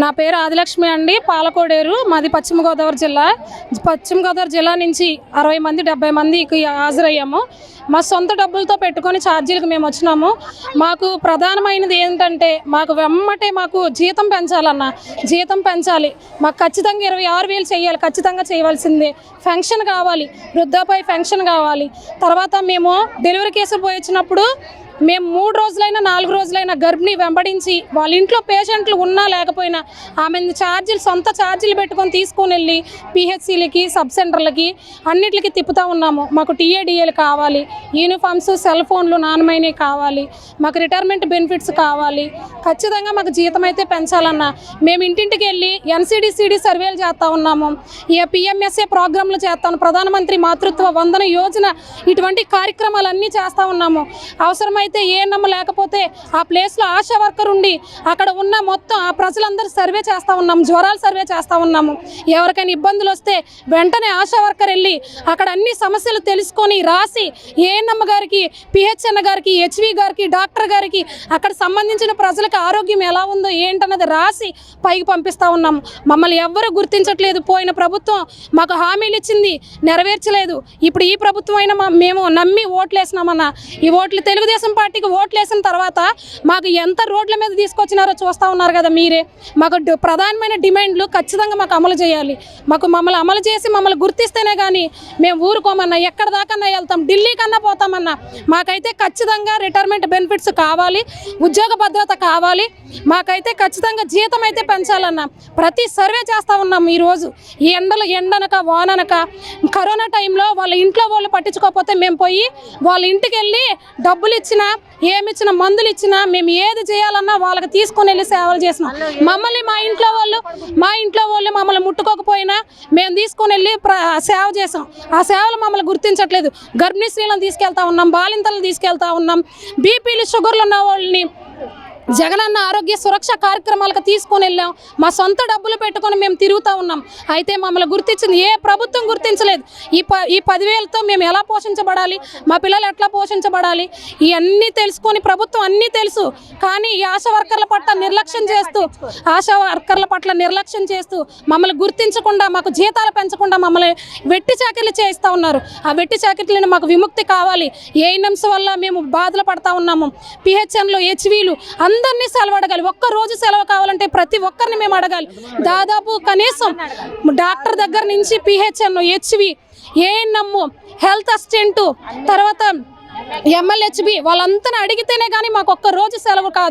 నా పేరు ఆదిలక్ష్మి అండి. పాలకోడేరు, మాది పశ్చిమ గోదావరి జిల్లా. పశ్చిమ గోదావరి జిల్లా నుంచి 60 మంది 70 మందికి హాజరయ్యాము. మా సొంత డబ్బులతో పెట్టుకొని ఛార్జీలకు మేము వచ్చినాము. మాకు ప్రధానమైనది ఏంటంటే మాకు జీతం పెంచాలన్న, జీతం పెంచాలి. మాకు ఖచ్చితంగా 26,000 చేయాలి, ఖచ్చితంగా చేయవలసిందే. ఫెన్షన్ కావాలి, వృద్ధాప్య ఫెన్షన్ కావాలి. తర్వాత మేము డెలివరీ కేసులు పోయి వచ్చినప్పుడు మేము 3 రోజులైనా 4 రోజులైనా గర్భిణి వెంబడించి వాళ్ళ ఇంట్లో పేషెంట్లు ఉన్నా లేకపోయినా ఆమె సొంత ఛార్జీలు పెట్టుకొని తీసుకొని వెళ్ళి పిహెచ్సిలకి, సబ్ సెంటర్లకి అన్నిటికి తిప్పుతూ ఉన్నాము. మాకు టీఏడిఏలు కావాలి, యూనిఫామ్స్, సెల్ ఫోన్లు నాణ్యమైనవి కావాలి, మాకు రిటైర్మెంట్ బెనిఫిట్స్ కావాలి. ఖచ్చితంగా మాకు జీతం అయితే పెంచాలన్నా. మేము ఇంటింటికి వెళ్ళి NCDCD సర్వేలు చేస్తూ ఉన్నాము. PMSA ప్రోగ్రాంలు చేస్తాను, ప్రధానమంత్రి మాతృత్వ వందన యోజన, ఇటువంటి కార్యక్రమాలన్నీ చేస్తూ ఉన్నాము. అవసరమైతే ఏఎన్ఎం లేకపోతే ఆ ప్లేస్లో ఆశా వర్కర్ ఉండి అక్కడ ఉన్న మొత్తం ఆ ప్రజలందరూ సర్వే చేస్తూ ఉన్నాము, జ్వరాలు సర్వే చేస్తూ ఉన్నాము. ఎవరికైనా ఇబ్బందులు వస్తే వెంటనే ఆశా వర్కర్ వెళ్ళి అక్కడ అన్ని సమస్యలు తెలుసుకొని రాసి ఏఎన్ఎం గారికి, PHN గారికి, HV గారికి, డాక్టర్ గారికి అక్కడ సంబంధించిన ప్రజలకు ఆరోగ్యం ఎలా ఉందో ఏంటన్నది రాసి పైకి పంపిస్తూ ఉన్నాము. మమ్మల్ని ఎవ్వరూ గుర్తించట్లేదు. పోయిన ప్రభుత్వం మాకు హామీలు ఇచ్చింది, నెరవేర్చలేదు. ఇప్పుడు ఈ ప్రభుత్వం అయినా మేము నమ్మి ఓట్లు వేసినామన్నా. ఈ ఓట్లు తెలుగుదేశం పార్టీకి ఓట్లు వేసిన తర్వాత మాకు ఎంత రోడ్ల మీద తీసుకొచ్చినారో చూస్తూ ఉన్నారు కదా మీరే. మాకు ప్రధానమైన డిమాండ్లు ఖచ్చితంగా మాకు అమలు చేయాలి. మమ్మల్ని అమలు చేసి మమ్మల్ని గుర్తిస్తేనే కానీ మేము ఊరుకోమన్నా, ఎక్కడ దాకన్నా వెళ్తాం, ఢిల్లీ కన్నా పోతామన్నా. మాకైతే ఖచ్చితంగా రిటైర్మెంట్ బెనిఫిట్స్ కావాలి, ఉద్యోగ భద్రత కావాలి. మాకైతే ఖచ్చితంగా జీతం అయితే పెంచాలన్నా. ప్రతి సర్వే చేస్తూ ఉన్నాము. ఈరోజు ఈ ఎండనక వాననక కరోనా టైంలో వాళ్ళ ఇంట్లో వాళ్ళు పట్టించుకోకపోతే మేము పోయి వాళ్ళ ఇంటికి వెళ్ళి డబ్బులు ఇచ్చినా, ఏమిచ్చినా, మందులు ఇచ్చినా, మేము ఏది చేయాలన్నా వాళ్ళకి తీసుకొని వెళ్ళి సేవలు చేసినాం. మమ్మల్ని మా ఇంట్లో వాళ్ళు మమ్మల్ని ముట్టుకోకపోయినా మేము తీసుకొని వెళ్ళి సేవ చేసాం. ఆ సేవలు మమ్మల్ని గుర్తించట్లేదు. గర్భిణీ స్త్రీలను తీసుకెళ్తా ఉన్నాం, బాలింతలను తీసుకెళ్తా ఉన్నాం, బీపీలు, షుగర్లు ఉన్న వాళ్ళని జగనన్న ఆరోగ్య సురక్ష కార్యక్రమాలకు తీసుకొని వెళ్ళాం. మా సొంత డబ్బులు పెట్టుకొని మేము తిరుగుతూ ఉన్నాం. అయితే మమ్మల్ని గుర్తించింది ఏ ప్రభుత్వం గుర్తించలేదు. ఈ 10,000తో మేము ఎలా పోషించబడాలి, మా పిల్లలు ఎట్లా పోషించబడాలి, ఇవన్నీ తెలుసుకొని ప్రభుత్వం అన్నీ తెలుసు. కానీ ఈ ఆశా వర్కర్ల పట్ల నిర్లక్ష్యం చేస్తూ మమ్మల్ని గుర్తించకుండా, మాకు జీతాలు పెంచకుండా మమ్మల్ని వెట్టి చాకిరీలు చేయిస్తూ ఉన్నారు. ఆ వెట్టి చాకిరీలను మాకు విముక్తి కావాలి. ఏఎన్ఎంస్ వల్ల మేము బాధలు పడతా ఉన్నాము. PHNలు, HVలు అందరినీ సెలవు అడగాలి. ఒక్క రోజు సెలవు కావాలంటే ప్రతి ఒక్కరిని మేము అడగాలి. దాదాపు కనీసం డాక్టర్ దగ్గర నుంచి PHN, HV, ANM, health assistant, తర్వాత MLHB వాళ్ళంతా అడిగితేనే కానీ మాకు ఒక్క రోజు సెలవు కాదు.